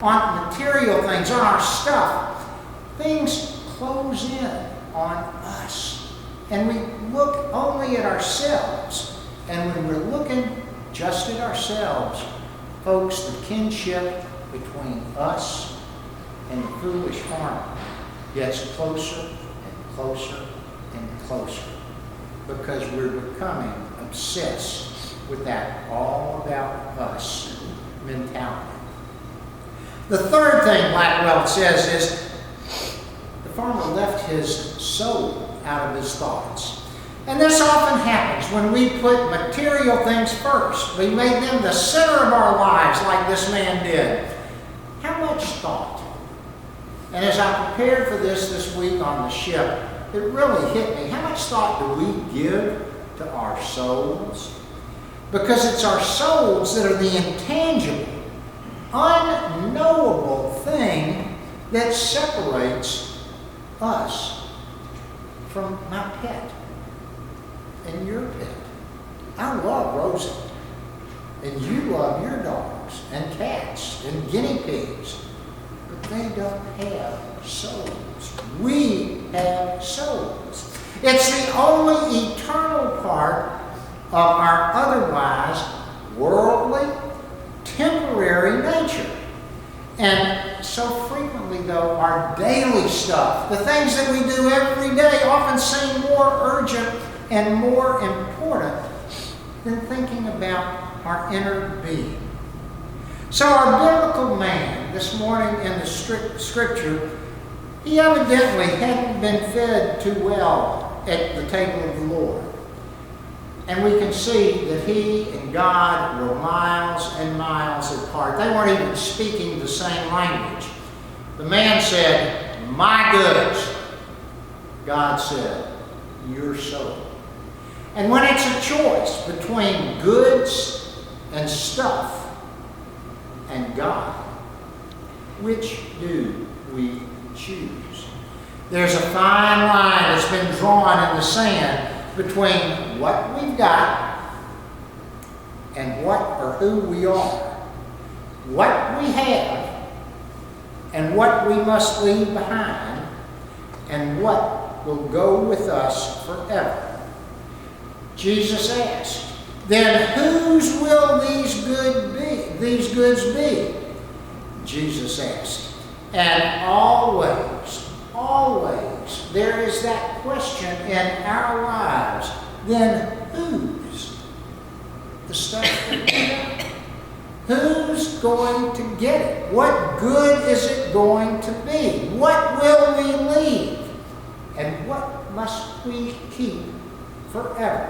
on material things, on our stuff, things close in on us. And we look only at ourselves. And when we're looking just at ourselves, folks, the kinship between us and the foolish farmer gets closer and closer and closer, because we're becoming obsessed with that all about us mentality. The third thing Blackwell says is the farmer left his soul out of his thoughts. And this often happens when we put material things first. We make them the center of our lives like this man did. How much thought? And as I prepared for this week on the ship, it really hit me. How much thought do we give to our souls? Because it's our souls that are the intangible, unknowable thing that separates us from my pet and your pet. I love Rosie, and you love your dogs and cats and guinea pigs, but they don't have souls. We have souls. It's the only eternal part of our otherwise worldly, temporary nature. And so frequently, though, our daily stuff, the things that we do every day, often seem more urgent and more important than thinking about our inner being. So our biblical man this morning in the scripture, he evidently hadn't been fed too well at the table of the Lord. And we can see that he and God were miles and miles apart. They weren't even speaking the same language. The man said, "My goods." God said, "Your soul." And when it's a choice between goods and stuff and God, which do we choose? There's a fine line that's been drawn in the sand between what we've got and what or who we are, what we have and what we must leave behind, and what will go with us forever. Jesus asked, "Then whose will these goods be?" Jesus asked. And always there is that question in our lives. Then whose? The stuff that we have. Who's going to get it? What good is it going to be? What will we leave? And what must we keep forever?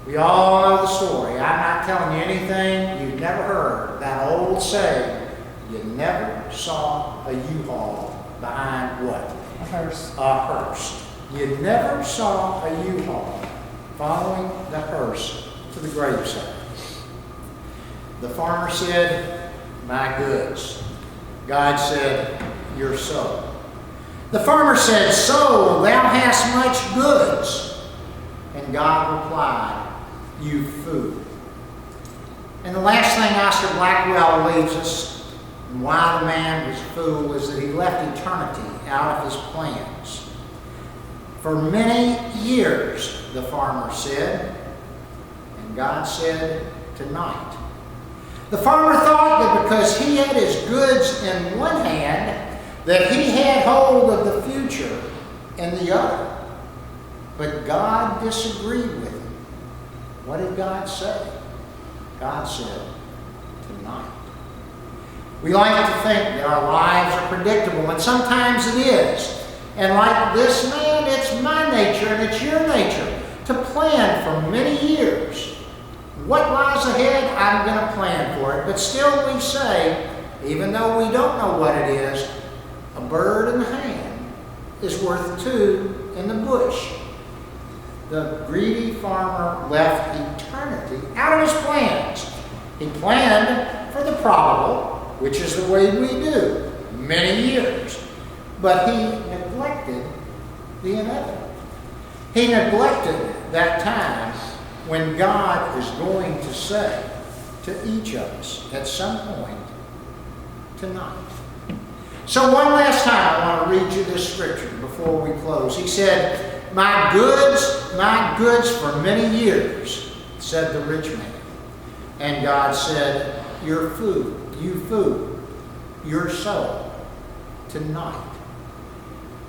We all know the story. I'm not telling you anything you've never heard. That old saying, you never saw a U-Haul behind what? A hearse. A hearse. You never saw a U-Haul following the hearse to the graveside. The farmer said, "My goods." God said, "Your soul." The farmer said, "Soul, thou hast much goods." And God replied, "You fool." And the last thing Oscar Blackwell leaves us, and why the man was a fool, is that he left eternity out of his plans. For many years, the farmer said, and God said, "Tonight." The farmer thought that because he had his goods in one hand, that he had hold of the future in the other. But God disagreed with him. What did God say? God said, "Tonight." We like to think that our lives are predictable, and sometimes it is. And like this man, it's my nature and it's your nature to plan for many years. What lies ahead, I'm going to plan for it. But still we say, even though we don't know what it is, a bird in the hand is worth two in the bush. The greedy farmer left eternity out of his plans. He planned for the probable, which is the way we do, many years. But he neglected the inevitable. He neglected that time when God is going to say to each of us at some point, tonight. So one last time, I want to read you this scripture before we close. He said, my goods for many years, said the rich man. And God said, your food, your soul, tonight.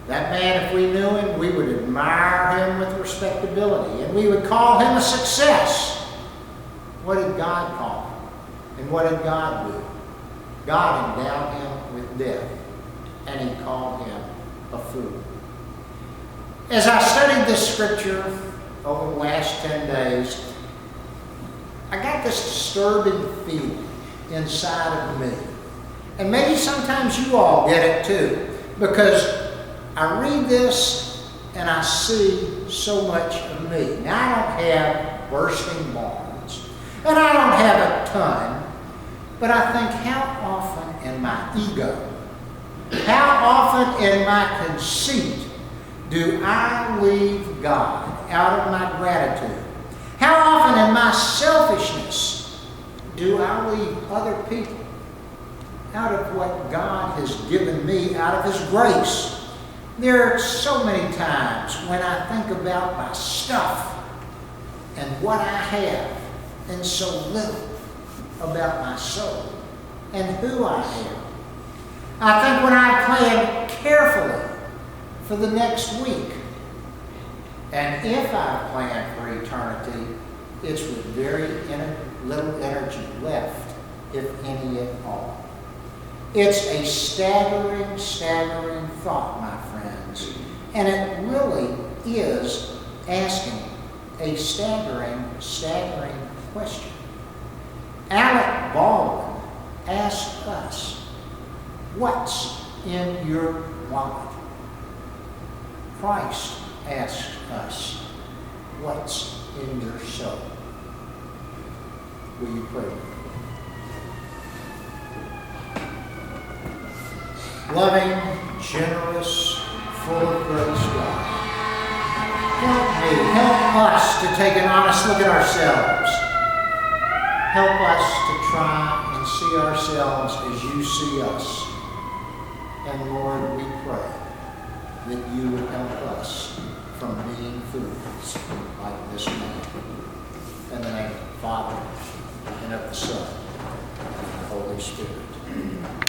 That man, if we knew him, we would admire him with respectability, and we would call him a success. What did God call him? And what did God do? God endowed him with death, and he called him a fool. As I studied this scripture over the last 10 days, I got this disturbing feeling inside of me. And maybe sometimes you all get it too, because I read this and I see so much of me. Now, I don't have bursting barns, and I don't have a ton, but I think, how often in my ego, how often in my conceit do I leave God out of my gratitude? How often in my selfishness do I leave other people out of what God has given me, out of His grace? There are so many times when I think about my stuff and what I have, and so little about my soul and who I am. I think when I plan carefully for the next week, and if I plan for eternity, it's with very little energy left, if any at all. It's a staggering, staggering thought, my friends, and it really is asking a staggering, staggering question. Alec Baldwin asked us, what's in your wallet? Christ asks us, what's in your soul? Will you pray with me? Loving, generous, full of grace God, help us to take an honest look at ourselves. Help us to try and see ourselves as you see us. And Lord, we pray that you would help us from being fools like this man. In the name of the Father, and of the Son, and of the Holy Spirit.